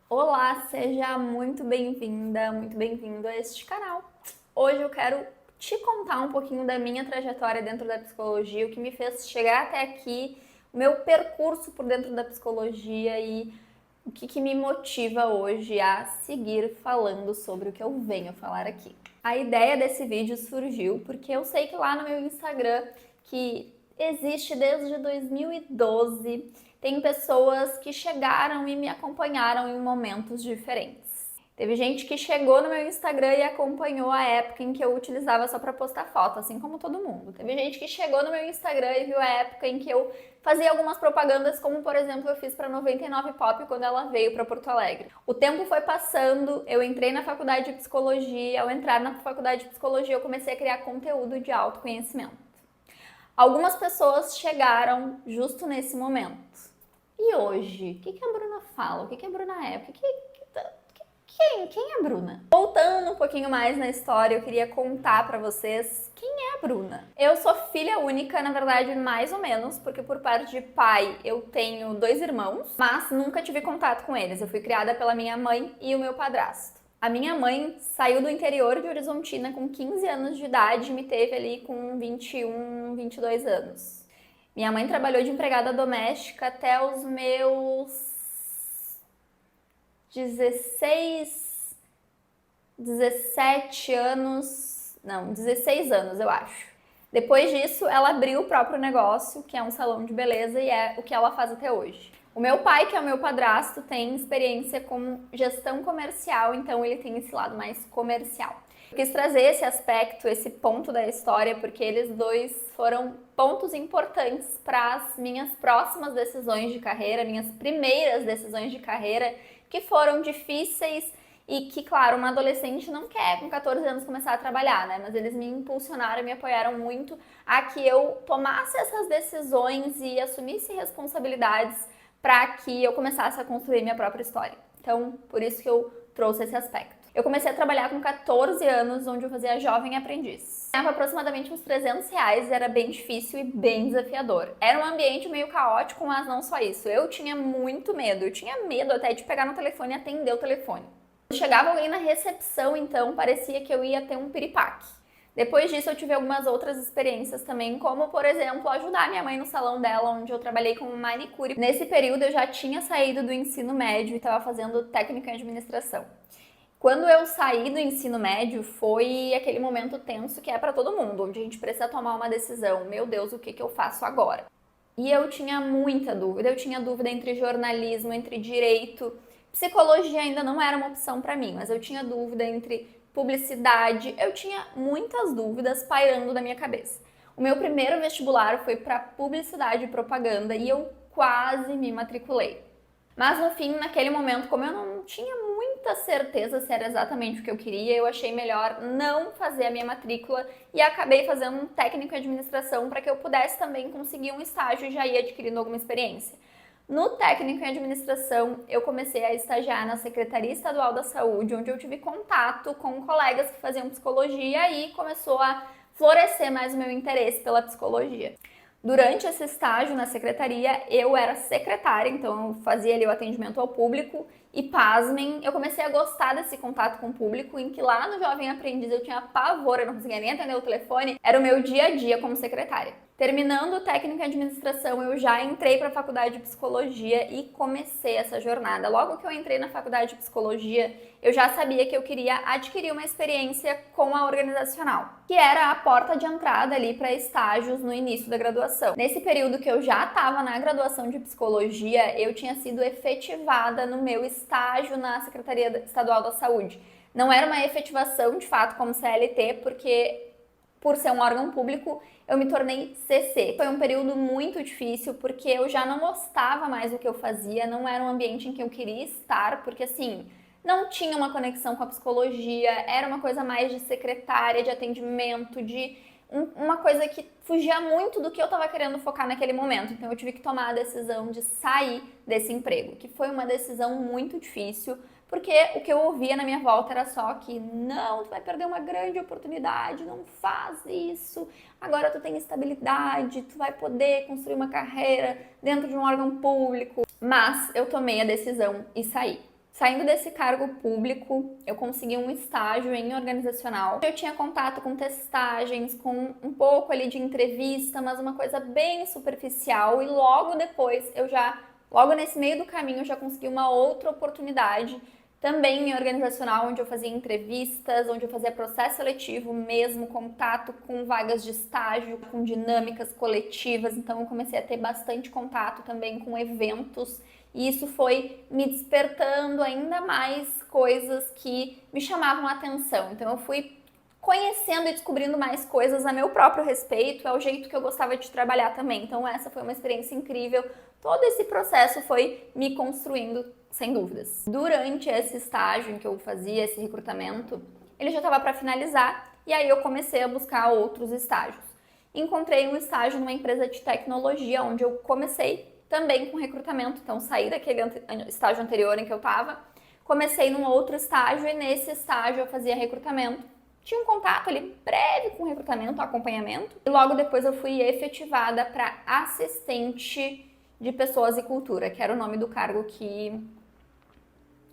Olá, seja muito bem-vinda, muito bem-vindo a este canal. Hoje eu quero te contar um pouquinho da minha trajetória dentro da psicologia, o que me fez chegar até aqui, o meu percurso por dentro da psicologia e o que me motiva hoje a seguir falando sobre o que eu venho falar aqui. A ideia desse vídeo surgiu porque eu sei que lá no meu Instagram, que existe desde 2012, tem pessoas que chegaram e me acompanharam em momentos diferentes. Teve gente que chegou no meu Instagram e acompanhou a época em que eu utilizava só para postar foto, assim como todo mundo. Teve gente que chegou no meu Instagram e viu a época em que eu fazia algumas propagandas, como por exemplo eu fiz para 99 Pop quando ela veio para Porto Alegre. O tempo foi passando, eu entrei na faculdade de psicologia. Ao entrar na faculdade de psicologia, eu comecei a criar conteúdo de autoconhecimento. Algumas pessoas chegaram justo nesse momento. E hoje? O que a Bruna fala? O que a Bruna é? Quem é a Bruna? Voltando um pouquinho mais na história, eu queria contar pra vocês quem é a Bruna. Eu sou filha única, na verdade, mais ou menos, porque por parte de pai eu tenho 2 irmãos, mas nunca tive contato com eles. Eu fui criada pela minha mãe e o meu padrasto. A minha mãe saiu do interior de Horizontina com 15 anos de idade e me teve ali com 21, 22 anos. Minha mãe trabalhou de empregada doméstica até os meus 17 anos, não, 16 anos, eu acho. Depois disso, ela abriu o próprio negócio, que é um salão de beleza, e é o que ela faz até hoje. O meu pai, que é o meu padrasto, tem experiência com gestão comercial, então ele tem esse lado mais comercial. Eu quis trazer esse aspecto, esse ponto da história, porque eles dois foram pontos importantes para as minhas próximas decisões de carreira, minhas primeiras decisões de carreira, que foram difíceis e que, claro, uma adolescente não quer com 14 anos começar a trabalhar, né? Mas eles me impulsionaram, me apoiaram muito a que eu tomasse essas decisões e assumisse responsabilidades para que eu começasse a construir minha própria história. Então, por isso que eu trouxe esse aspecto. Eu comecei a trabalhar com 14 anos, onde eu fazia jovem aprendiz. Ganhava aproximadamente uns R$ 300 e era bem difícil e bem desafiador. Era um ambiente meio caótico, mas não só isso. Eu tinha muito medo. Eu tinha medo até de pegar no telefone e atender o telefone. Quando chegava alguém na recepção, então, parecia que eu ia ter um piripaque. Depois disso, eu tive algumas outras experiências também, como, por exemplo, ajudar minha mãe no salão dela, onde eu trabalhei como manicure. Nesse período, eu já tinha saído do ensino médio e estava fazendo técnica em administração. Quando eu saí do ensino médio, foi aquele momento tenso que é para todo mundo, onde a gente precisa tomar uma decisão. Meu Deus, o que eu faço agora? E eu tinha muita dúvida. Eu tinha dúvida entre jornalismo, entre direito. Psicologia ainda não era uma opção para mim, mas eu tinha dúvida entre publicidade. Eu tinha muitas dúvidas pairando na minha cabeça. O meu primeiro vestibular foi para publicidade e propaganda e eu quase me matriculei. Mas no fim, naquele momento, como eu não tinha muita certeza se era exatamente o que eu queria, eu achei melhor não fazer a minha matrícula e acabei fazendo um técnico em administração para que eu pudesse também conseguir um estágio e já ir adquirindo alguma experiência. No técnico em administração, eu comecei a estagiar na Secretaria Estadual da Saúde, onde eu tive contato com colegas que faziam psicologia e começou a florescer mais o meu interesse pela psicologia. Durante esse estágio na secretaria, eu era secretária, então eu fazia ali o atendimento ao público e, pasmem, eu comecei a gostar desse contato com o público, em que lá no Jovem Aprendiz eu tinha pavor, eu não conseguia nem atender o telefone, era o meu dia a dia como secretária. Terminando o técnico em administração, eu já entrei para a faculdade de psicologia e comecei essa jornada. Logo que eu entrei na faculdade de psicologia, eu já sabia que eu queria adquirir uma experiência com a organizacional, que era a porta de entrada ali para estágios no início da graduação. Nesse período que eu já estava na graduação de psicologia, eu tinha sido efetivada no meu estágio na Secretaria Estadual da Saúde. Não era uma efetivação, de fato, como CLT, porque por ser um órgão público, eu me tornei CC. Foi um período muito difícil, porque eu já não gostava mais do que eu fazia, não era um ambiente em que eu queria estar, porque assim, não tinha uma conexão com a psicologia, era uma coisa mais de secretária, de atendimento, de uma coisa que fugia muito do que eu estava querendo focar naquele momento. Então eu tive que tomar a decisão de sair desse emprego, que foi uma decisão muito difícil, porque o que eu ouvia na minha volta era só que não, tu vai perder uma grande oportunidade, não faz isso, agora tu tem estabilidade, tu vai poder construir uma carreira dentro de um órgão público. Mas eu tomei a decisão e saí. Saindo desse cargo público, eu consegui um estágio em organizacional. Eu tinha contato com testagens, com um pouco ali de entrevista, mas uma coisa bem superficial. E logo depois, logo nesse meio do caminho, eu já consegui uma outra oportunidade, também em organizacional, onde eu fazia entrevistas, onde eu fazia processo seletivo mesmo, contato com vagas de estágio, com dinâmicas coletivas. Então eu comecei a ter bastante contato também com eventos. E isso foi me despertando ainda mais coisas que me chamavam a atenção. Então eu fui conhecendo e descobrindo mais coisas a meu próprio respeito, é o jeito que eu gostava de trabalhar também. Então essa foi uma experiência incrível. Todo esse processo foi me construindo, sem dúvidas. Durante esse estágio em que eu fazia esse recrutamento, ele já estava para finalizar e aí eu comecei a buscar outros estágios. Encontrei um estágio numa empresa de tecnologia, onde eu comecei também com recrutamento, então saí daquele estágio anterior em que eu estava, comecei num outro estágio e nesse estágio eu fazia recrutamento. Tinha um contato ali breve com recrutamento, acompanhamento, e logo depois eu fui efetivada para assistente de pessoas e cultura, que era o nome do cargo que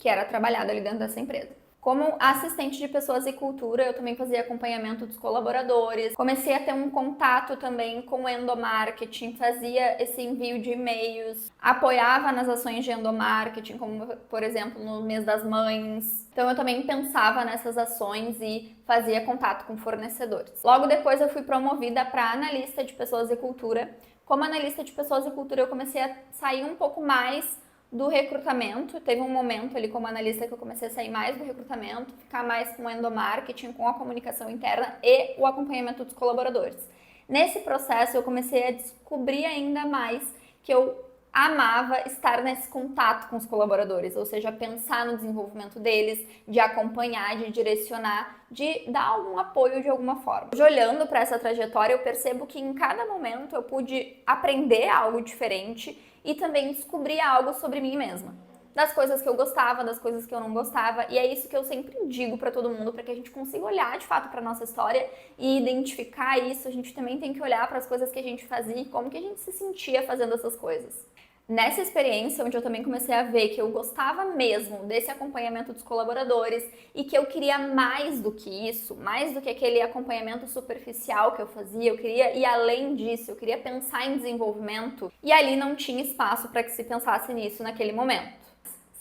era trabalhado ali dentro dessa empresa. Como assistente de pessoas e cultura, eu também fazia acompanhamento dos colaboradores. Comecei a ter um contato também com o endomarketing, fazia esse envio de e-mails, apoiava nas ações de endomarketing, como por exemplo no mês das mães. Então eu também pensava nessas ações e fazia contato com fornecedores. Logo depois eu fui promovida para analista de pessoas e cultura. Como analista de pessoas e cultura, eu comecei a sair um pouco mais do recrutamento. Teve um momento ali como analista que eu comecei a sair mais do recrutamento, ficar mais com o endomarketing, com a comunicação interna e o acompanhamento dos colaboradores. Nesse processo eu comecei a descobrir ainda mais que eu amava estar nesse contato com os colaboradores, ou seja, pensar no desenvolvimento deles, de acompanhar, de direcionar, de dar algum apoio de alguma forma. Hoje, olhando para essa trajetória, eu percebo que em cada momento eu pude aprender algo diferente e também descobrir algo sobre mim mesma. Das coisas que eu gostava, das coisas que eu não gostava, e é isso que eu sempre digo para todo mundo, para que a gente consiga olhar de fato para nossa história e identificar isso. A gente também tem que olhar para as coisas que a gente fazia e como que a gente se sentia fazendo essas coisas. Nessa experiência, onde eu também comecei a ver que eu gostava mesmo desse acompanhamento dos colaboradores e que eu queria mais do que isso, mais do que aquele acompanhamento superficial que eu fazia, eu queria ir além disso, eu queria pensar em desenvolvimento, e ali não tinha espaço para que se pensasse nisso naquele momento.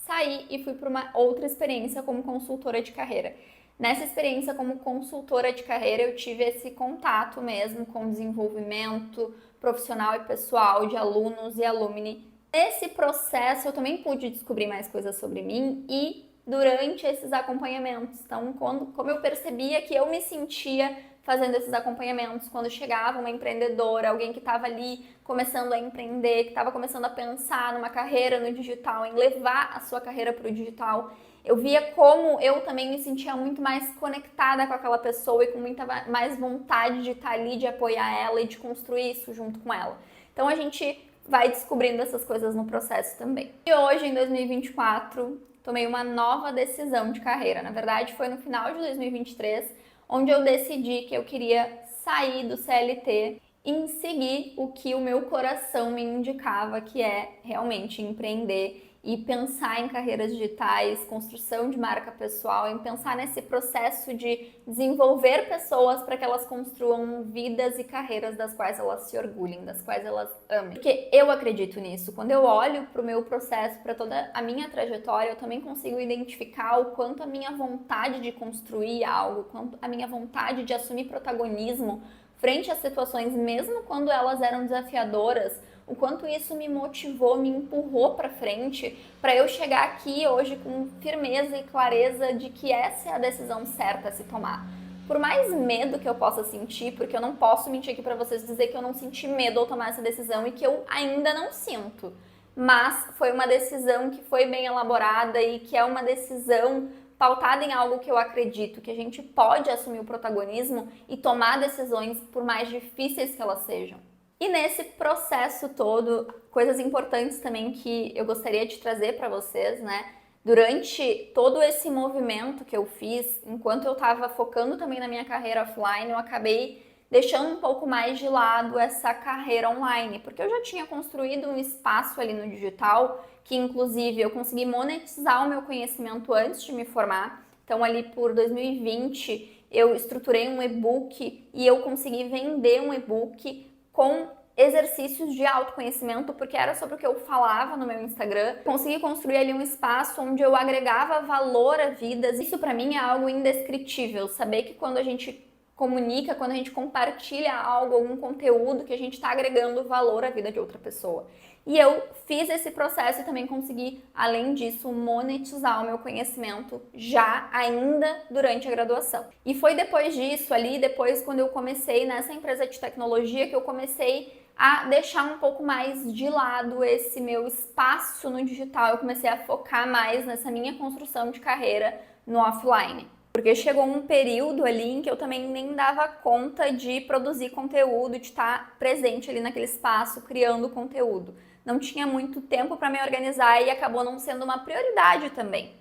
Saí e fui para uma outra experiência como consultora de carreira. Nessa experiência como consultora de carreira, eu tive esse contato mesmo com desenvolvimento profissional e pessoal de alunos e alumni. Nesse processo, eu também pude descobrir mais coisas sobre mim e durante esses acompanhamentos. Então, como eu percebia que eu me sentia fazendo esses acompanhamentos, quando chegava uma empreendedora, alguém que estava ali começando a empreender, que estava começando a pensar numa carreira no digital, em levar a sua carreira para o digital, eu via como eu também me sentia muito mais conectada com aquela pessoa e com muita mais vontade de estar ali, de apoiar ela e de construir isso junto com ela. Então a gente vai descobrindo essas coisas no processo também. E hoje, em 2024, tomei uma nova decisão de carreira. Na verdade, foi no final de 2023, onde eu decidi que eu queria sair do CLT e seguir o que o meu coração me indicava, que é realmente empreender e pensar em carreiras digitais, construção de marca pessoal, em pensar nesse processo de desenvolver pessoas para que elas construam vidas e carreiras das quais elas se orgulhem, das quais elas amem. Porque eu acredito nisso. Quando eu olho para o meu processo, para toda a minha trajetória, eu também consigo identificar o quanto a minha vontade de construir algo, quanto a minha vontade de assumir protagonismo frente às situações, mesmo quando elas eram desafiadoras, o quanto isso me motivou, me empurrou para frente, para eu chegar aqui hoje com firmeza e clareza de que essa é a decisão certa a se tomar. Por mais medo que eu possa sentir, porque eu não posso mentir aqui para vocês dizer que eu não senti medo ao tomar essa decisão e que eu ainda não sinto, mas foi uma decisão que foi bem elaborada e que é uma decisão pautada em algo que eu acredito, que a gente pode assumir o protagonismo e tomar decisões por mais difíceis que elas sejam. E nesse processo todo, coisas importantes também que eu gostaria de trazer para vocês, né? Durante todo esse movimento que eu fiz, enquanto eu estava focando também na minha carreira offline, eu acabei deixando um pouco mais de lado essa carreira online, porque eu já tinha construído um espaço ali no digital, que inclusive eu consegui monetizar o meu conhecimento antes de me formar. Então ali por 2020 eu estruturei um e-book e eu consegui vender um e-book com exercícios de autoconhecimento, porque era sobre o que eu falava no meu Instagram. Consegui construir ali um espaço onde eu agregava valor a vidas. Isso para mim é algo indescritível, saber que quando a gente comunica, quando a gente compartilha algo, algum conteúdo, que a gente está agregando valor à vida de outra pessoa. E eu fiz esse processo e também consegui, além disso, monetizar o meu conhecimento já ainda durante a graduação. E foi depois disso, ali, depois quando eu comecei nessa empresa de tecnologia, que eu comecei a deixar um pouco mais de lado esse meu espaço no digital. Eu comecei a focar mais nessa minha construção de carreira no offline. Porque chegou um período ali em que eu também nem dava conta de produzir conteúdo, de estar presente ali naquele espaço, criando conteúdo. Não tinha muito tempo para me organizar e acabou não sendo uma prioridade também.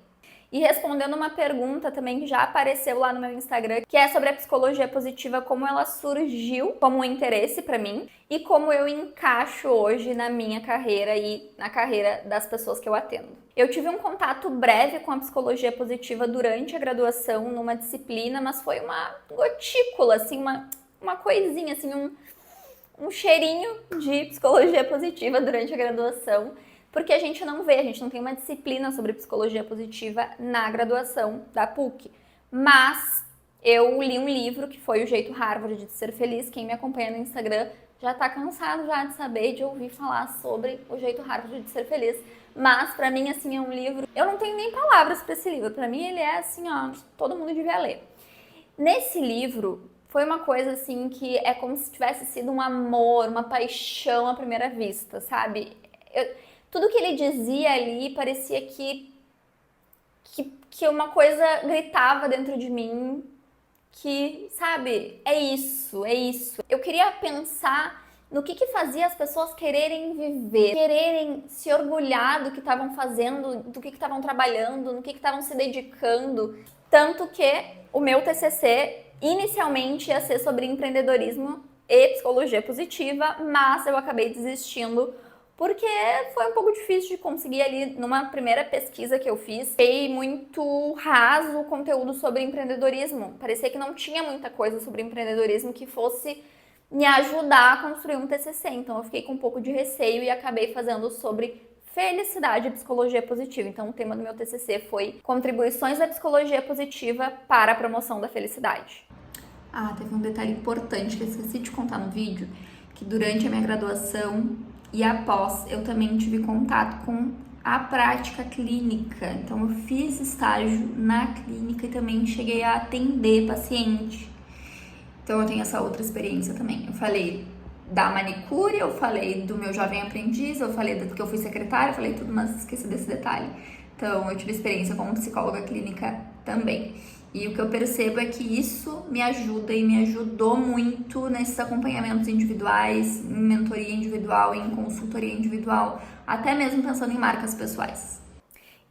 E respondendo uma pergunta também que já apareceu lá no meu Instagram, que é sobre a psicologia positiva, como ela surgiu como um interesse para mim e como eu encaixo hoje na minha carreira e na carreira das pessoas que eu atendo. Eu tive um contato breve com a psicologia positiva durante a graduação, numa disciplina, mas foi uma gotícula, assim, uma coisinha, assim, um cheirinho de psicologia positiva durante a graduação, porque a gente não vê, a gente não tem uma disciplina sobre psicologia positiva na graduação da PUC. Mas eu li um livro que foi O Jeito Harvard de Ser Feliz. Quem me acompanha no Instagram já tá cansado já de saber, de ouvir falar sobre O Jeito Harvard de Ser Feliz. Mas pra mim, assim, é um livro... Eu não tenho nem palavras pra esse livro. Pra mim, ele é assim, ó, todo mundo devia ler. Nesse livro, foi uma coisa assim que é como se tivesse sido um amor, uma paixão à primeira vista, sabe? Tudo que ele dizia ali parecia que uma coisa gritava dentro de mim, que, sabe, é isso, é isso. Eu queria pensar no que fazia as pessoas quererem viver, quererem se orgulhar do que estavam fazendo, do que estavam trabalhando, no que estavam se dedicando. Tanto que o meu TCC inicialmente ia ser sobre empreendedorismo e psicologia positiva, mas eu acabei desistindo porque foi um pouco difícil de conseguir ali numa primeira pesquisa que eu fiz. Achei muito raso o conteúdo sobre empreendedorismo. Parecia que não tinha muita coisa sobre empreendedorismo que fosse me ajudar a construir um TCC. Então eu fiquei com um pouco de receio e acabei fazendo sobre felicidade e psicologia positiva. Então o tema do meu TCC foi contribuições da psicologia positiva para a promoção da felicidade. Ah, teve um detalhe importante que eu esqueci de contar no vídeo, que durante a minha graduação e após, eu também tive contato com a prática clínica. Então, eu fiz estágio na clínica e também cheguei a atender paciente. Então, eu tenho essa outra experiência também. Eu falei da manicure, eu falei do meu jovem aprendiz, eu falei que eu fui secretária, eu falei tudo, mas esqueci desse detalhe. Então, eu tive experiência como psicóloga clínica também. E o que eu percebo é que isso me ajuda e me ajudou muito nesses acompanhamentos individuais, em mentoria individual, em consultoria individual, até mesmo pensando em marcas pessoais.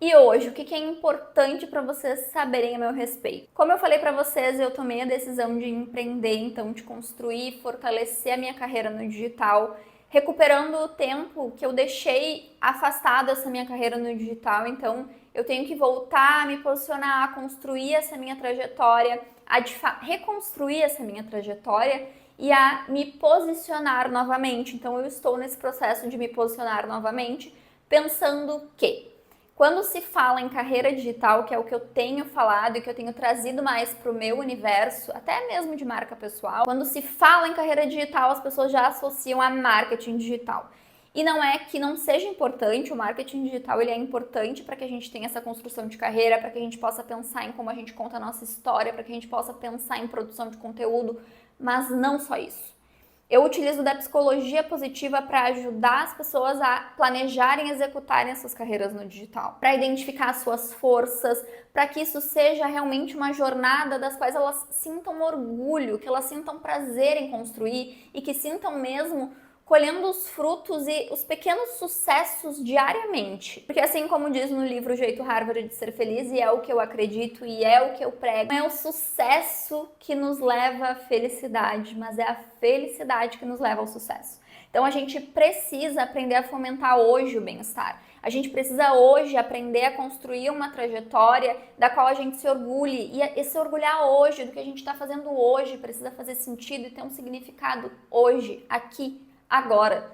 E hoje, o que é importante para vocês saberem a meu respeito? Como eu falei para vocês, eu tomei a decisão de empreender, então de construir e fortalecer a minha carreira no digital, recuperando o tempo que eu deixei afastado essa minha carreira no digital. Então, eu tenho que voltar a me posicionar, a construir essa minha trajetória, a reconstruir essa minha trajetória e a me posicionar novamente. Então, eu estou nesse processo de me posicionar novamente, pensando que quando se fala em carreira digital, que é o que eu tenho falado e que eu tenho trazido mais para o meu universo, até mesmo de marca pessoal, quando se fala em carreira digital, as pessoas já associam a marketing digital. E não é que não seja importante, o marketing digital ele é importante para que a gente tenha essa construção de carreira, para que a gente possa pensar em como a gente conta a nossa história, para que a gente possa pensar em produção de conteúdo, mas não só isso. Eu utilizo da psicologia positiva para ajudar as pessoas a planejarem e executarem as suas carreiras no digital, para identificar as suas forças, para que isso seja realmente uma jornada das quais elas sintam orgulho, que elas sintam prazer em construir e que sintam mesmo colhendo os frutos e os pequenos sucessos diariamente. Porque assim como diz no livro O Jeito Harvard de Ser Feliz, e é o que eu acredito e é o que eu prego, não é o sucesso que nos leva à felicidade, mas é a felicidade que nos leva ao sucesso. Então a gente precisa aprender a fomentar hoje o bem-estar. A gente precisa hoje aprender a construir uma trajetória da qual a gente se orgulhe e se orgulhar hoje do que a gente está fazendo hoje. Precisa fazer sentido e ter um significado hoje, aqui, agora,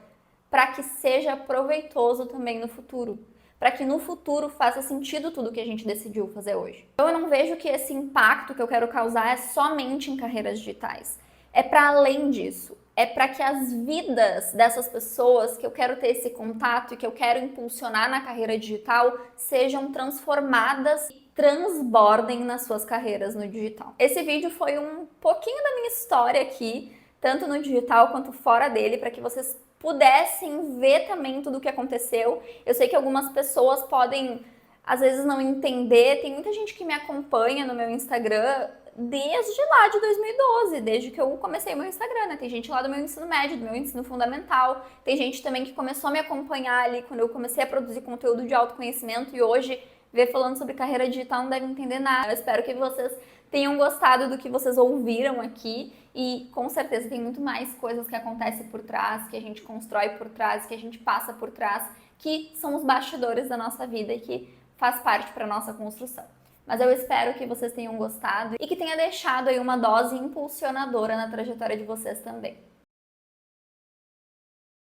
para que seja proveitoso também no futuro. Para que no futuro faça sentido tudo que a gente decidiu fazer hoje. Então eu não vejo que esse impacto que eu quero causar é somente em carreiras digitais. É para além disso. É para que as vidas dessas pessoas que eu quero ter esse contato e que eu quero impulsionar na carreira digital sejam transformadas e transbordem nas suas carreiras no digital. Esse vídeo foi um pouquinho da minha história aqui, tanto no digital quanto fora dele, para que vocês pudessem ver também tudo o que aconteceu. Eu sei que algumas pessoas podem, às vezes, não entender. Tem muita gente que me acompanha no meu Instagram desde lá de 2012, desde que eu comecei meu Instagram, né? Tem gente lá do meu ensino médio, do meu ensino fundamental, tem gente também que começou a me acompanhar ali quando eu comecei a produzir conteúdo de autoconhecimento e hoje ver falando sobre carreira digital não deve entender nada. Eu espero que vocês tenham gostado do que vocês ouviram aqui e com certeza tem muito mais coisas que acontecem por trás, que a gente constrói por trás, que a gente passa por trás, que são os bastidores da nossa vida e que faz parte para nossa construção. Mas eu espero que vocês tenham gostado e que tenha deixado aí uma dose impulsionadora na trajetória de vocês também.